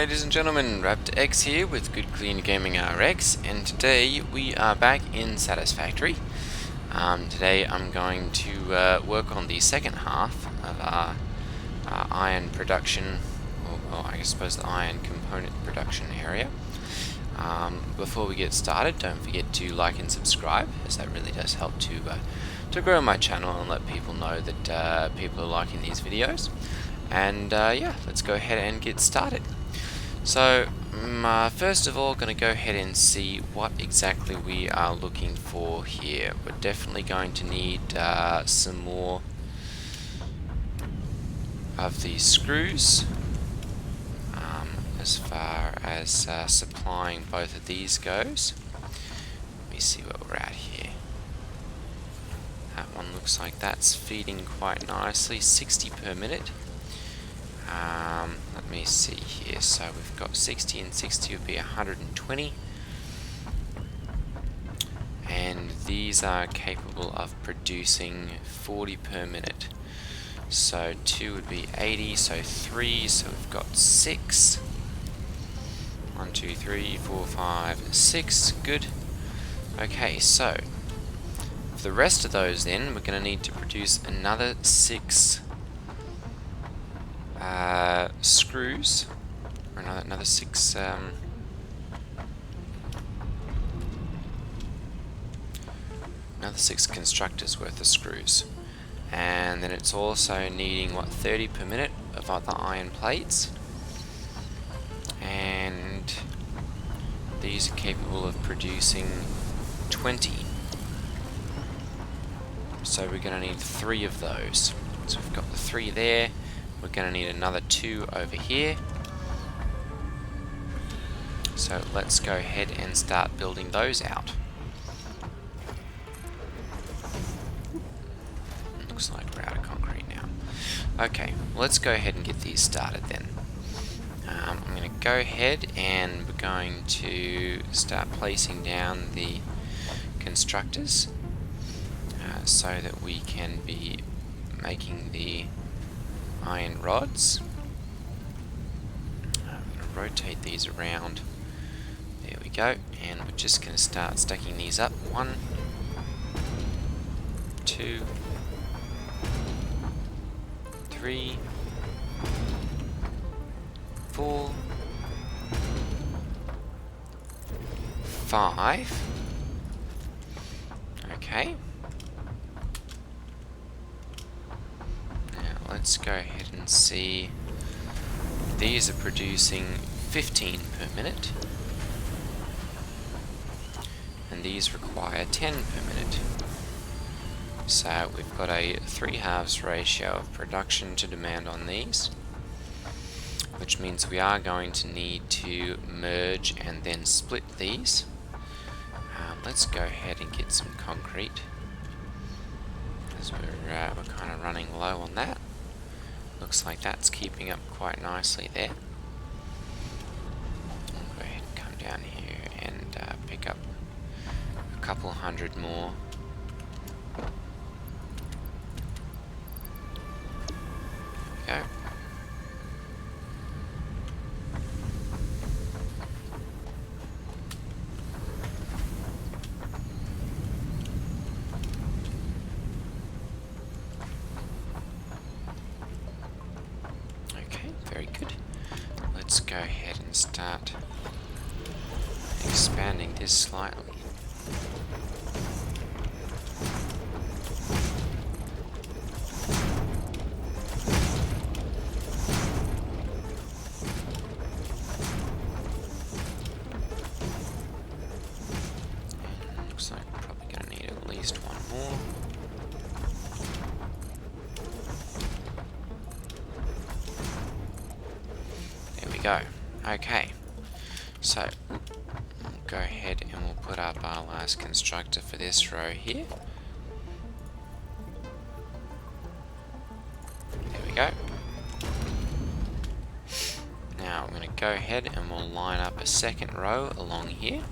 Ladies and gentlemen, Raptor X here with Good Clean Gaming RX, and today we are back in Satisfactory. Today I'm going to work on the second half of our iron production, or I suppose the iron component production area. Before we get started, don't forget to like and subscribe, as that really does help to grow my channel and let people know that people are liking these videos. And yeah, let's go ahead and get started. So, first of all, going to go ahead and see what exactly we are looking for here. We're definitely going to need some more of these screws, as far as supplying both of these goes. Let me see where we're at here. That one looks like that's feeding quite nicely, 60 per minute. Let me see here, so we've got 60 and 60 would be 120, and these are capable of producing 40 per minute, so 2 would be 80, so 3, so we've got 6, 1, 2, 3, 4, 5, 6, good. Okay, so for the rest of those then, we're going to need to produce another 6 screws, or another 6 another 6 constructors worth of screws, and then it's also needing 30 per minute of other iron plates, and these are capable of producing 20, so we're going to need 3 of those. So we've got the 3 there. We're going to need another 2 over here. So let's go ahead and start building those out. Looks like we're out of concrete now. Okay, let's go ahead and get these started then. I'm going to go ahead and we're going to start placing down the constructors so that we can be making the iron rods. I'm going to rotate these around. There we go, and we're just going to start stacking these up. 1, 2, 3, 4, 5. Okay. Let's go ahead and see. These are producing 15 per minute, and these require 10 per minute. So we've got a 3/2 ratio of production to demand on these, which means we are going to need to merge and then split these. Let's go ahead and get some concrete, as we're kind of running low on that. Looks like that's keeping up quite nicely there. I'll go ahead and come down here and pick up a couple hundred more. There we go. Very good. Let's go ahead and start expanding this slightly. And looks like we're probably going to need at least 1 more. Go. Okay, so we'll go ahead and we'll put up our last constructor for this row here. There we go. Now I'm going to go ahead and we'll line up a second row along here.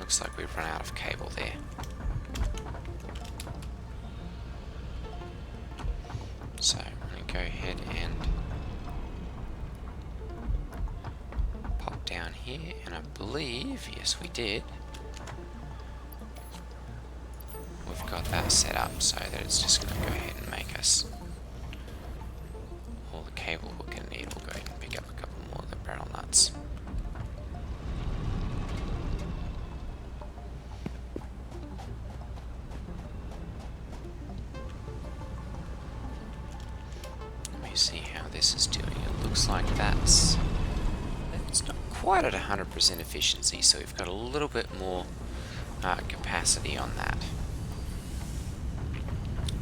Looks like we've run out of cable there. So I'm going to go ahead and pop down here, and I believe, yes we did, we've got that set up so that it's just going to go ahead and make us all the cable we're going to need. We'll go ahead and pick up a couple more of the barrel nuts. See how this is doing. It looks like it's not quite at 100% efficiency, so we've got a little bit more capacity on that.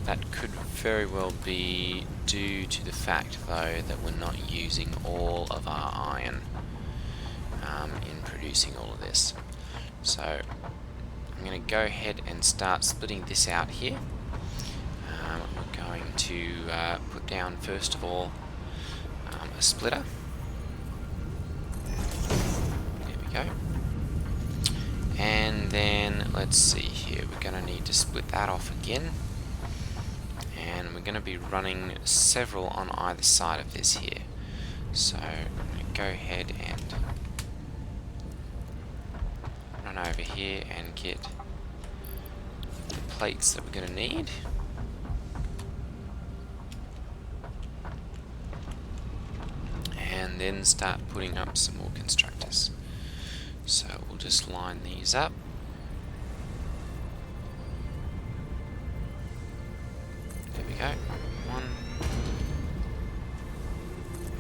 That could very well be due to the fact, though, that we're not using all of our iron in producing all of this. So I'm going to go ahead and start splitting this out here. We're going to put down, first of all, a splitter. There we go. And then, let's see here, we're going to need to split that off again. And we're going to be running several on either side of this here. So I'm going to go ahead and run over here and get the plates that we're going to need. And then start putting up some more constructors. So we'll just line these up. There we go. 1,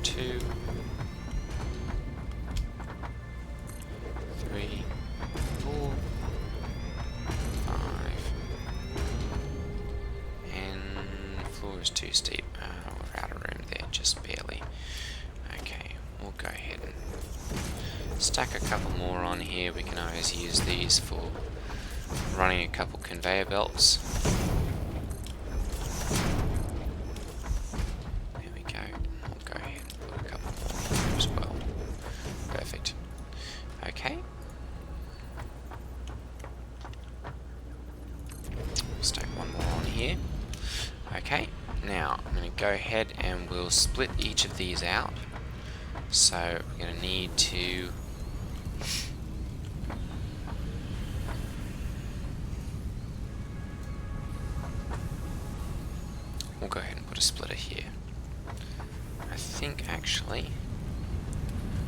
2, 3, 4, 5. And floor is too steep. We're out of room there, just barely. Okay, we'll go ahead and stack a couple more on here. We can always use these for running a couple conveyor belts. There we go. We'll go ahead and put a couple more here as well. Perfect. Okay. Stack one more on here. Okay, now I'm going to go ahead and we'll split each of these out. So we're going to need to we'll go ahead and put a splitter here. I think actually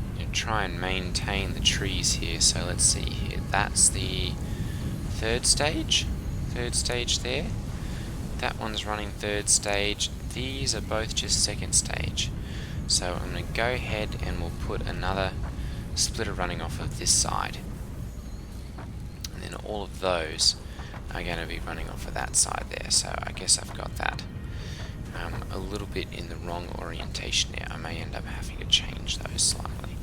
I'm going to try and maintain the trees here. So let's see here. That's the third stage there. That one's running third stage. These are both just second stage. So I'm going to go ahead and we'll put another splitter running off of this side. And then all of those are going to be running off of that side there. So I guess I've got that a little bit in the wrong orientation there. I may end up having to change those slightly.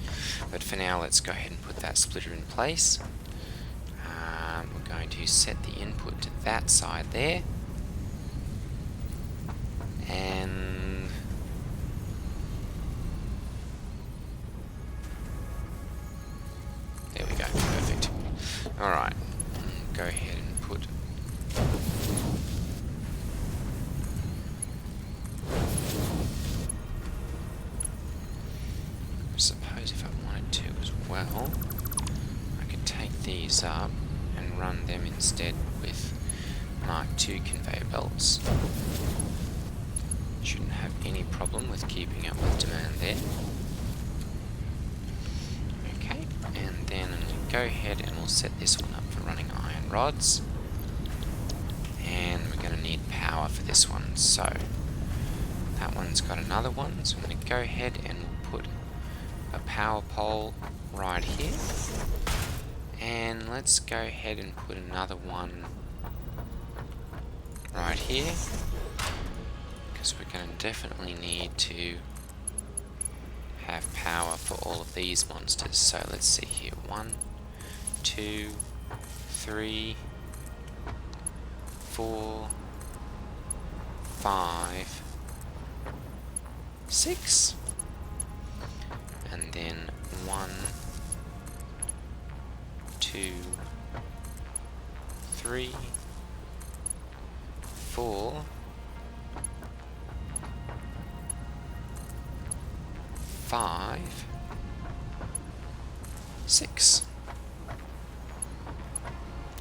But for now, let's go ahead and put that splitter in place. We're going to set the input to that side there. And there we go, perfect. Alright, go ahead and put I suppose if I wanted to as well, I could take these up and run them instead with Mark II conveyor belts. Shouldn't have any problem with keeping up with demand there. Okay, and then I'm going to go ahead and we'll set this one up for running iron rods. And we're going to need power for this one, so that one's got another one, so I'm going to go ahead and we'll put a power pole right here. And let's go ahead and put another one right here. We're going to definitely need to have power for all of these monsters. So let's see here. 1, 2, 3, 4, 5, 6. And then 1, 2, 3, 4, 5, 6. Oh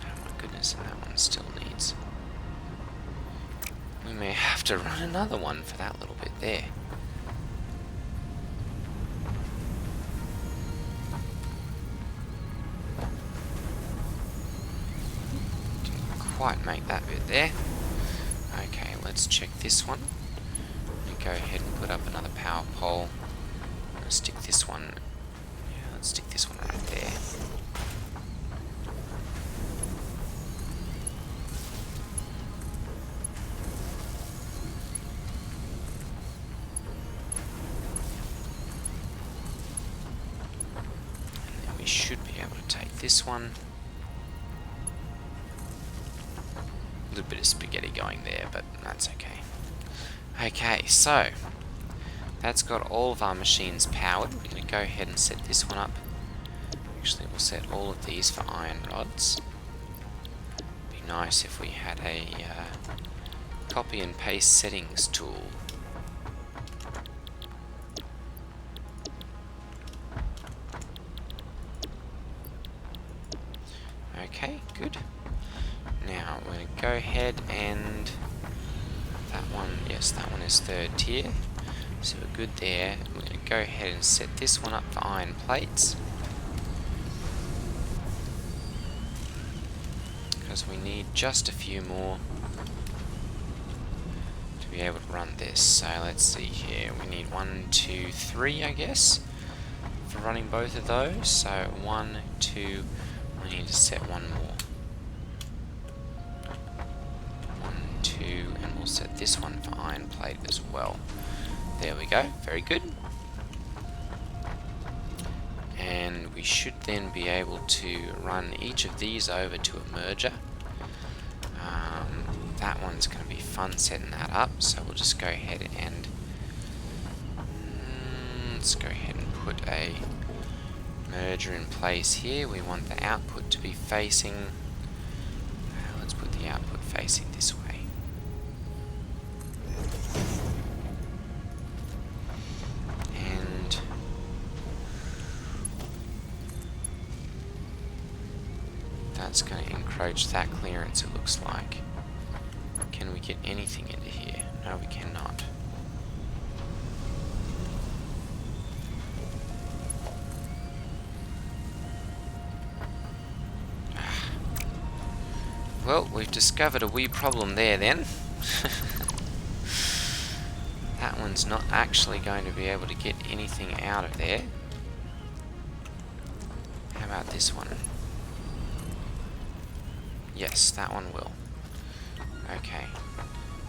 my goodness, and that one still needs... We may have to run another one for that little bit there. Didn't quite make that bit there. Okay, let's check this one. Go ahead and put up another power pole. Let's stick this one. Yeah, let's stick this one right there. And then we should be able to take this one. A little bit of spaghetti going there, but that's okay. Okay, so that's got all of our machines powered. We're going to go ahead and set this one up. Actually, we'll set all of these for iron rods. Be nice if we had a copy and paste settings tool. Okay, good. Now we're going to go ahead and that one, yes, that one is 3rd tier, so we're good there. We're going to go ahead and set this one up for iron plates, because we need just a few more to be able to run this. So let's see here, we need 1, 2, 3, I guess, for running both of those. So 1, 2, we need to set one more. 1, 2, and we'll set this one for iron plate as well. There we go, very good. And we should then be able to run each of these over to a merger. That one's going to be fun setting that up, so we'll just go ahead and let's go ahead and put a merger in place here. We want the output to be facing, let's put the output facing this way. And that's going to encroach that clearance, it looks like. Can we get anything into here? No, we cannot. Well, we've discovered a wee problem there then. That one's not actually going to be able to get anything out of there. How about this one? Yes, that one will. Okay,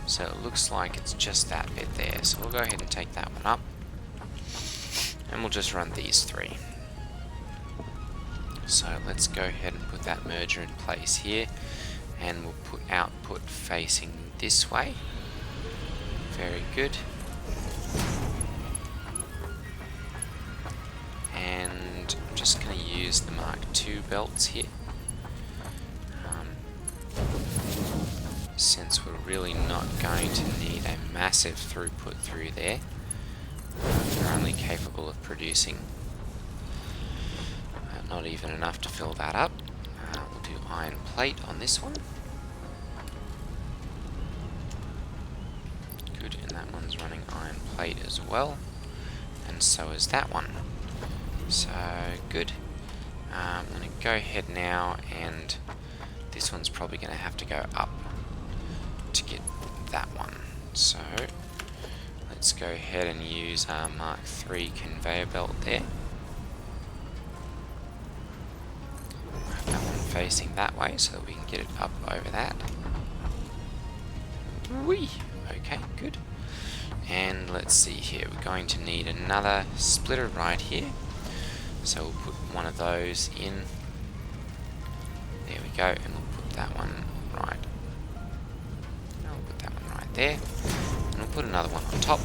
so it looks like it's just that bit there, so we'll go ahead and take that one up, and we'll just run these 3. So let's go ahead and put that merger in place here, and we'll put output facing this way. Very good. And I'm just going to use the Mark II belts here, since we're really not going to need a massive throughput through there. We're only capable of producing not even enough to fill that up. We'll do iron plate on this one. Good, and that one's running iron plate as well, and so is that one. So good. I'm going to go ahead now, and this one's probably going to have to go up to get that one. So let's go ahead and use our Mark III conveyor belt there. That one facing that way so that we can get it up over that. Whee! Okay, good. And let's see here, we're going to need another splitter right here. So we'll put one of those in. There we go, and we'll put that one right. I'll put that one right there. And we'll put another one on top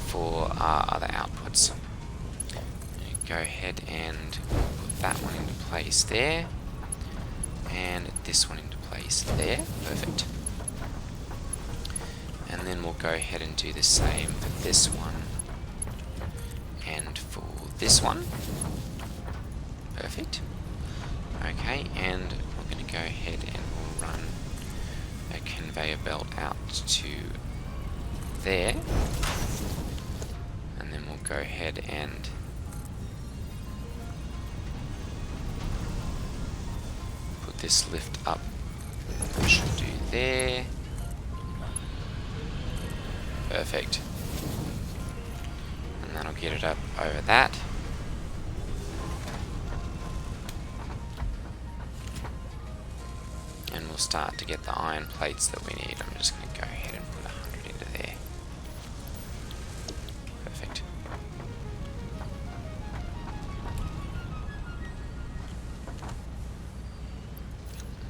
for our other outputs. Go ahead and put that one into place there. And this one into place there. Perfect. And then we'll go ahead and do the same for this one. And for this one, perfect. Okay, and we're going to go ahead and we'll run a conveyor belt out to there, and then we'll go ahead and put this lift up. That should do there. Perfect. And that'll get it up over that. And we'll start to get the iron plates that we need. I'm just going to go ahead and put 100 into there. Perfect.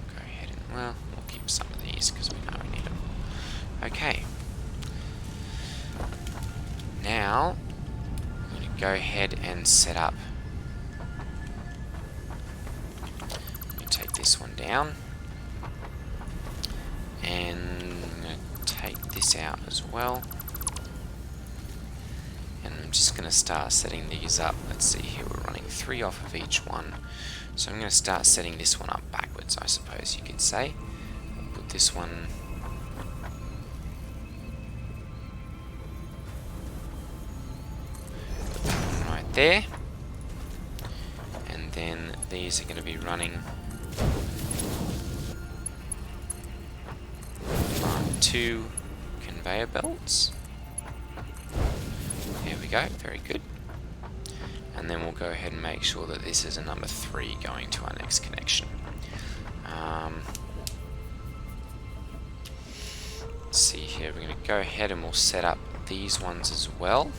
Go ahead and, well, we'll keep some of these because we know we need them. Okay. Now, I'm going to go ahead and set up. Let me take this one down. And I'm going to take this out as well. And I'm just going to start setting these up. Let's see here, we're running 3 off of each one. So I'm going to start setting this one up backwards, I suppose you could say. I'll put this one... there, and then these are going to be running Mark II conveyor belts. There we go, very good. And then we'll go ahead and make sure that this is a number 3 going to our next connection. Let's see here, we're going to go ahead and we'll set up these ones as well.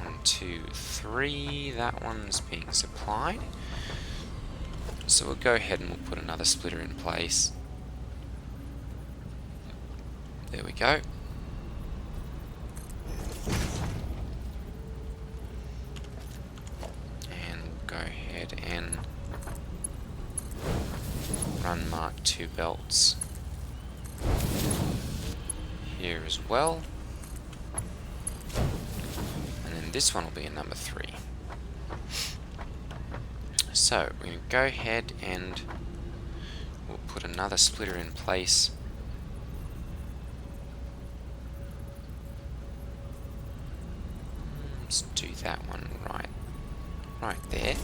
1, 2, 3, that one's being supplied. So we'll go ahead and we'll put another splitter in place. There we go. And we'll go ahead and run Mark II belts here as well. This one will be a number 3. So we're going to go ahead and we'll put another splitter in place. Let's do that one right there.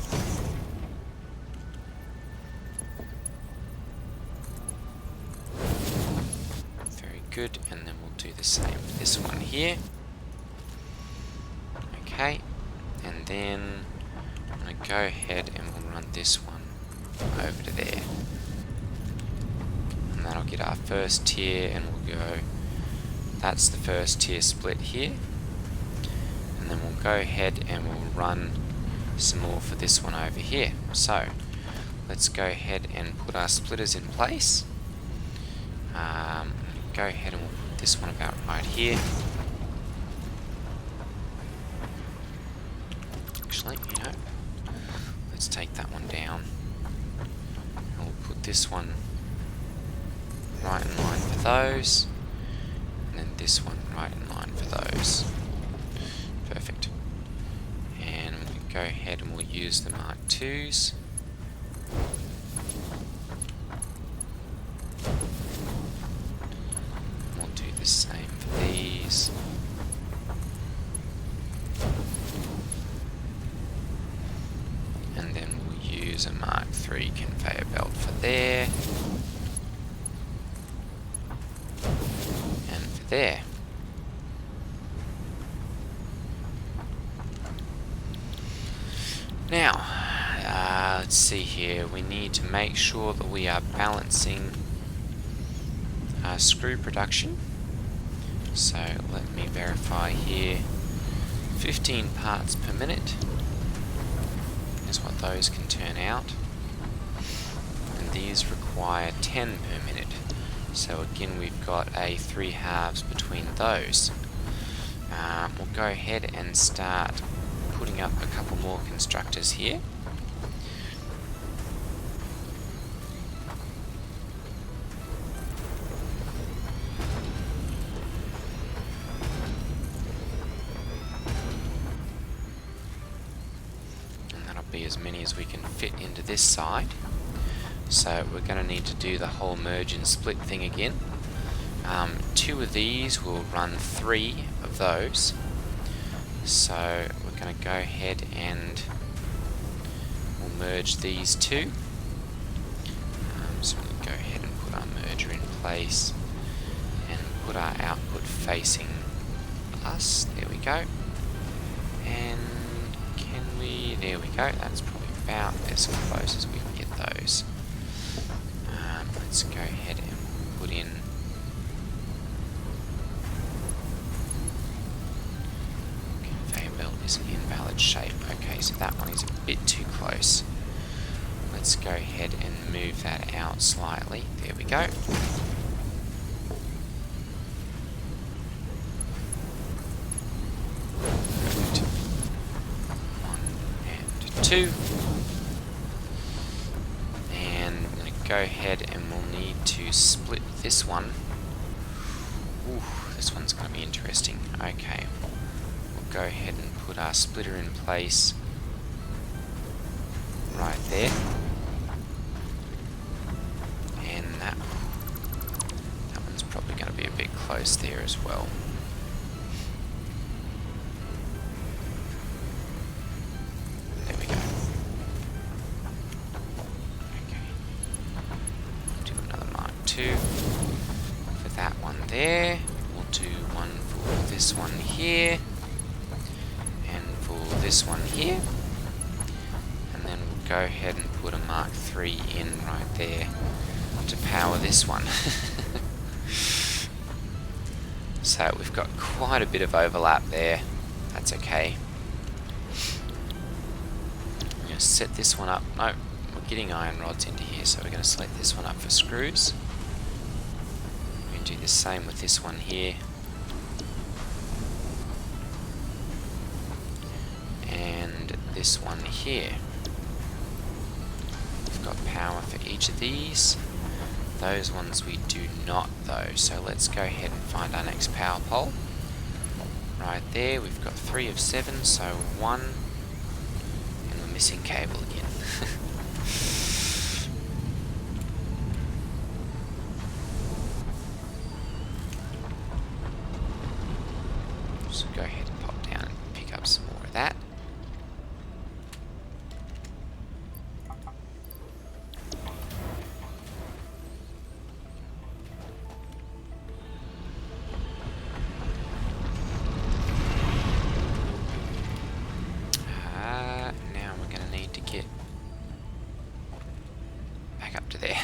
Very good, and then we'll do the same with this one here. Okay, and then I'm going to go ahead and we'll run this one over to there. And that'll get our first tier, and we'll go, that's the first tier split here. And then we'll go ahead and we'll run some more for this one over here. So, let's go ahead and put our splitters in place. Go ahead and we'll put this one about right here. Let's take that one down, and we'll put this one right in line for those, and then this one right in line for those. Perfect. And we'll go ahead and we'll use the Mark IIs. We'll do the same for these. And then we'll use a Mark III conveyor belt for there. And for there. Now, let's see here. We need to make sure that we are balancing our screw production. So let me verify here. 15 parts per minute is what those can turn out, and these require 10 per minute. So again, we've got a 3 halves between those. We'll go ahead and start putting up a couple more constructors here. as many as we can fit into this side. So we're going to need to do the whole merge and split thing again. 2 of these will run 3 of those. So we're going to go ahead and we'll merge these 2. So we'll go ahead and put our merger in place and put our output facing us. There we go. And can we... there we go. That's probably about as close as we can get those. Let's go ahead and put in... conveyor belt is an invalid shape. Okay, so that one is a bit too close. Let's go ahead and move that out slightly. There we go. Perfect. 1 and 2. And I'm going to go ahead and we'll need to split this one. Ooh, this one's going to be interesting. Okay. We'll go ahead and put our splitter in place right there. And that one's probably going to be a bit close there as well. There we go. Okay. Do another Mark II for that one there. We'll do one for this one here. And for this one here. And then we'll go ahead and put a Mark III in right there to power this one. So we've got quite a bit of overlap there. That's okay. I'm going to set this one up. No, we're getting iron rods into here, so we're going to select this one up for screws. We're going to do the same with this one here. And this one here. We've got power for each of these. Those ones we do not though, so let's go ahead and find our next power pole. Right there, we've got 3 of 7, so 1, and we're missing cable again. So go ahead and pop down and pick up some more of that. Now we're going to need to get back up to there.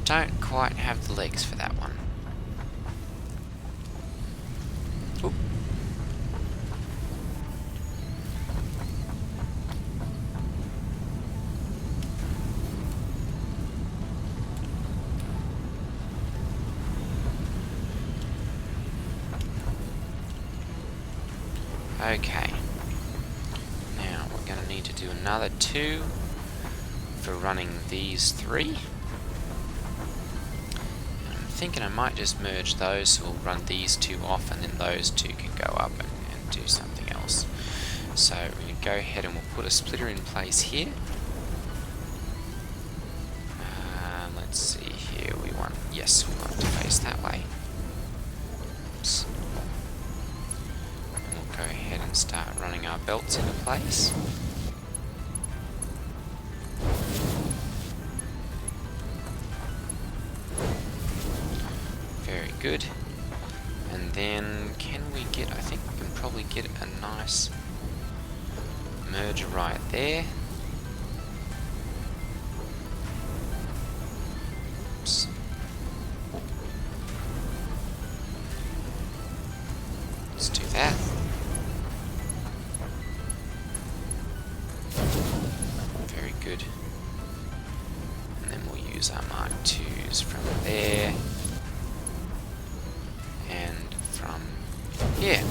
Don't quite have the legs for that one. Oop. Okay. Now we're going to need to do another 2 for running these 3. I'm thinking I might just merge those, so we'll run these 2 off and then those 2 can go up and do something else. So we're going to go ahead and we'll put a splitter in place here. Let's see here, we want it to face that way. Oops. Go ahead and start running our belts into place. Very good. And then can we get, I think we can probably get a nice merge right there. Oops. Let's do that. Very good. And then we'll use our Mark IIs from there and from here.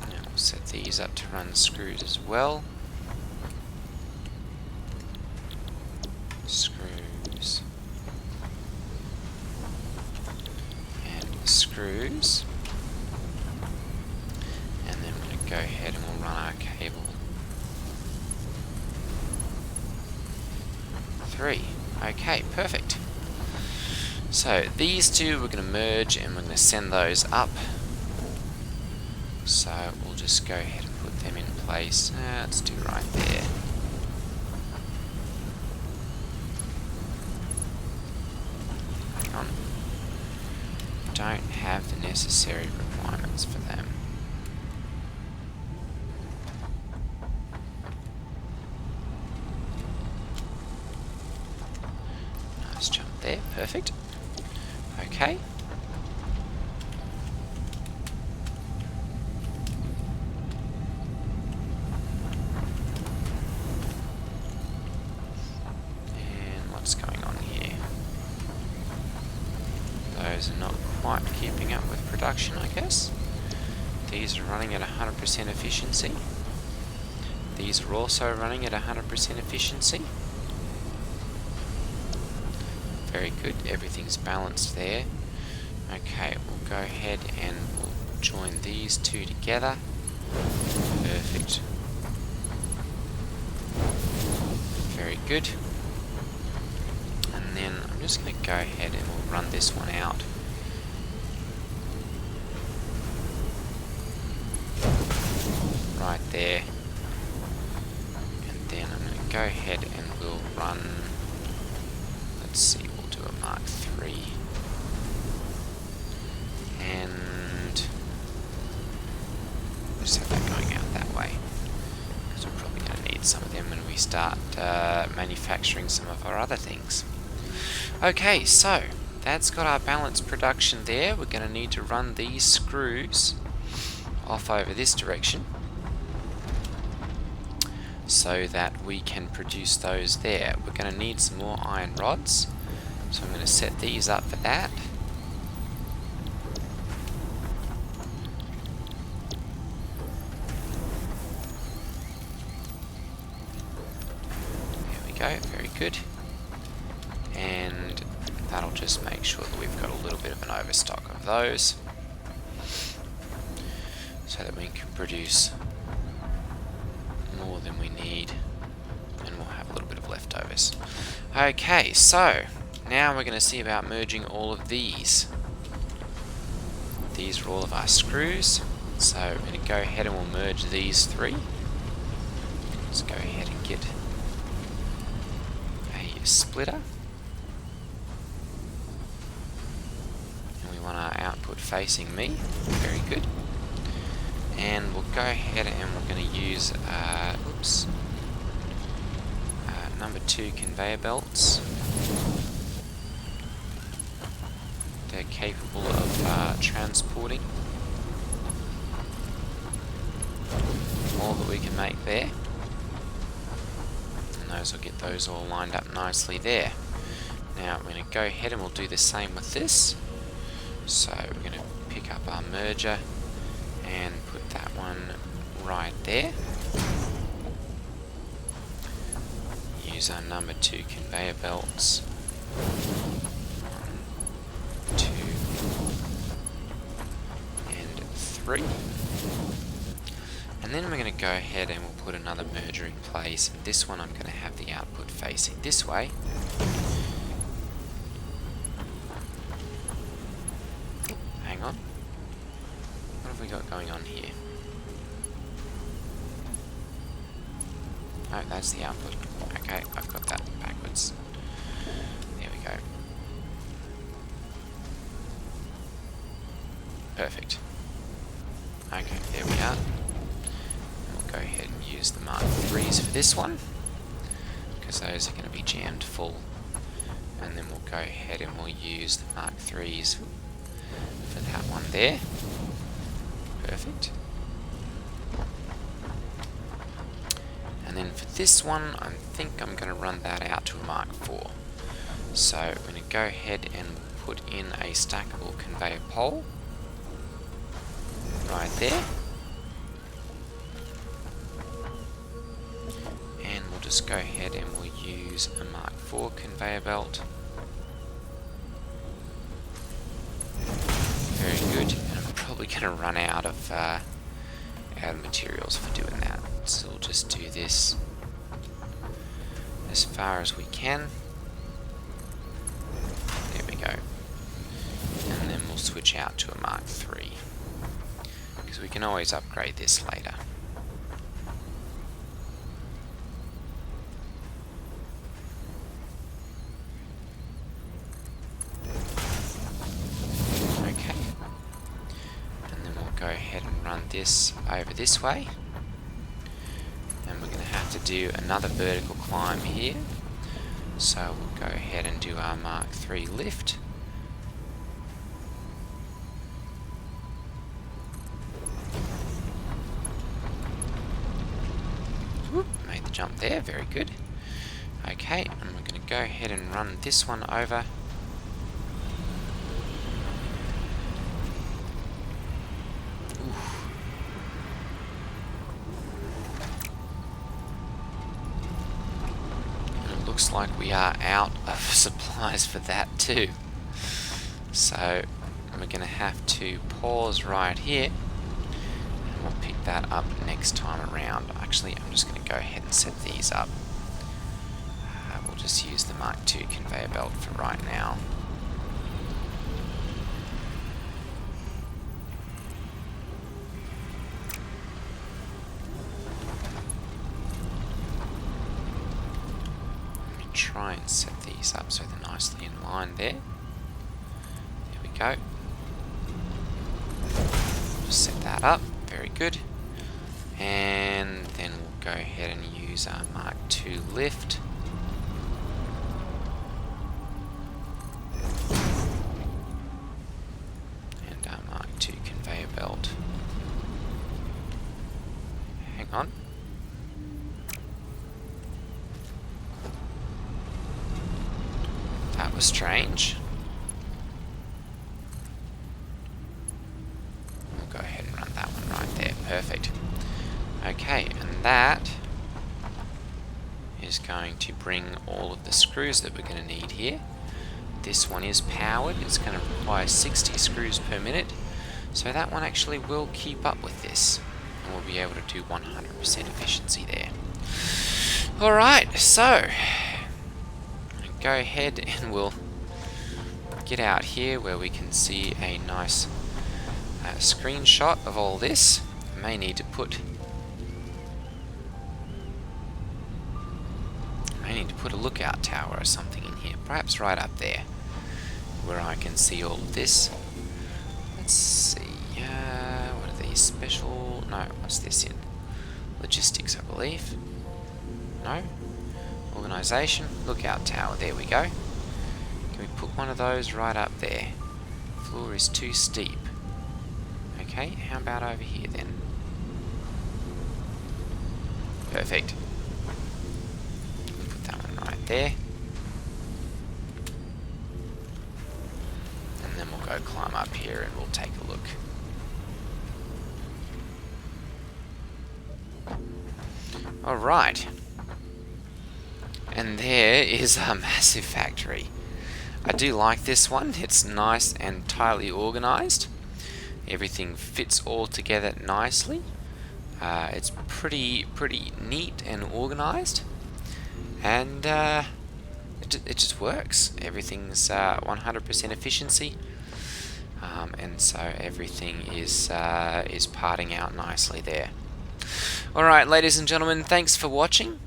Now we'll set these up to run screws as well. Screws. And screws. And then we're going to go ahead and we'll run our 3. Okay, perfect. So these two we're going to merge and we're going to send those up. So we'll just go ahead and put them in place. Let's do right there. Hang on. Don't have the necessary requirements for them. Nice jump there, perfect. Okay. And what's going on here? Those are not quite keeping up with production, I guess. These are running at 100% efficiency. These are also running at 100% efficiency. Very good, everything's balanced there. Okay, we'll go ahead and we'll join these two together. Perfect. Very good. And then I'm just going to go ahead and we'll run this one out. Right there. And then I'm going to go ahead and we'll run, let's see, we'll do a Mark III. And just have that going out that way, because we're probably going to need some of them when we start manufacturing some of our other things. Okay, so that's got our balanced production there. We're going to need to run these screws off over this direction so that we can produce those there. We're going to need some more iron rods, so I'm going to set these up for that. There we go, very good. And that'll just make sure that we've got a little bit of an overstock of those, so that we can produce more than we need, and we'll have a little bit of leftovers. Okay, so now we're going to see about merging all of these. These are all of our screws, so we're going to go ahead and we'll merge these three. Let's go ahead and get a splitter. And we want our output facing me. Very good. And we'll go ahead and we're going to use number 2 conveyor belts. They're capable of transporting all that we can make there. And those will get those all lined up nicely there. Now we're going to go ahead and we'll do the same with this. So we're going to pick up our merger and put that one right there. Use our number 2 conveyor belts. 1, 2, and 3. And then we're going to go ahead and we'll put another merger in place. And this one I'm going to have the output facing this way. Hang on. What have we got going on here? Oh, that's the output. Okay, I've got that backwards. There we go. Perfect. Okay, there we are. We'll go ahead and use the Mark IIIs for this one, because those are going to be jammed full. And then we'll go ahead and we'll use the Mark IIIs for that one there. Perfect. And then for this one, I think I'm going to run that out to a Mark IV. So we're going to go ahead and put in a stackable conveyor pole right there. And we'll just go ahead and we'll use a Mark IV conveyor belt. Very good. And I'm probably going to run out of materials for doing that. So we'll just do this as far as we can. we go. And then we'll switch out to a Mark III, because we can always upgrade this later. Okay. And then we'll go ahead and run this over this way. And we're going to have to do another vertical climb here. So we'll go ahead and do our Mark III lift. Whoop, made the jump there, very good. Okay, and we're going to go ahead and run this one over. Looks like we are out of supplies for that too. So we're going to have to pause right here, and we'll pick that up next time around. Actually, I'm just going to go ahead and set these up. We'll just use the Mark II conveyor belt for right now. Try and set these up so they're nicely in line there. There we go. Just set that up. Very good. And then we'll go ahead and use our Mark II lift. And our Mark II conveyor belt. Hang on. That was strange. We'll go ahead and run that one right there. Perfect. Okay, and that is going to bring all of the screws that we're going to need here. This one is powered. It's going to require 60 screws per minute. So that one actually will keep up with this. And we'll be able to do 100% efficiency there. Alright, so go ahead and we'll get out here where we can see a nice screenshot of all this. I may need to put a lookout tower or something in here, perhaps right up there where I can see all of this. Let's see, what are these special? No, what's this in? Logistics, I believe. No? Organisation, lookout tower, there we go. Can we put one of those right up there? Floor is too steep. Okay, how about over here then? Perfect. Put that one right there. And then we'll go climb up here and we'll take a look. Alright. And there is our massive factory. I do like this one. It's nice and tightly organized. Everything fits all together nicely. It's pretty neat and organized. And it just works. Everything's 100% efficiency. And so everything is parting out nicely there. Alright, ladies and gentlemen, thanks for watching.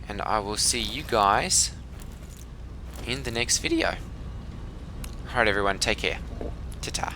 And I will see you guys in the next video. Alright everyone, take care. Ta-ta.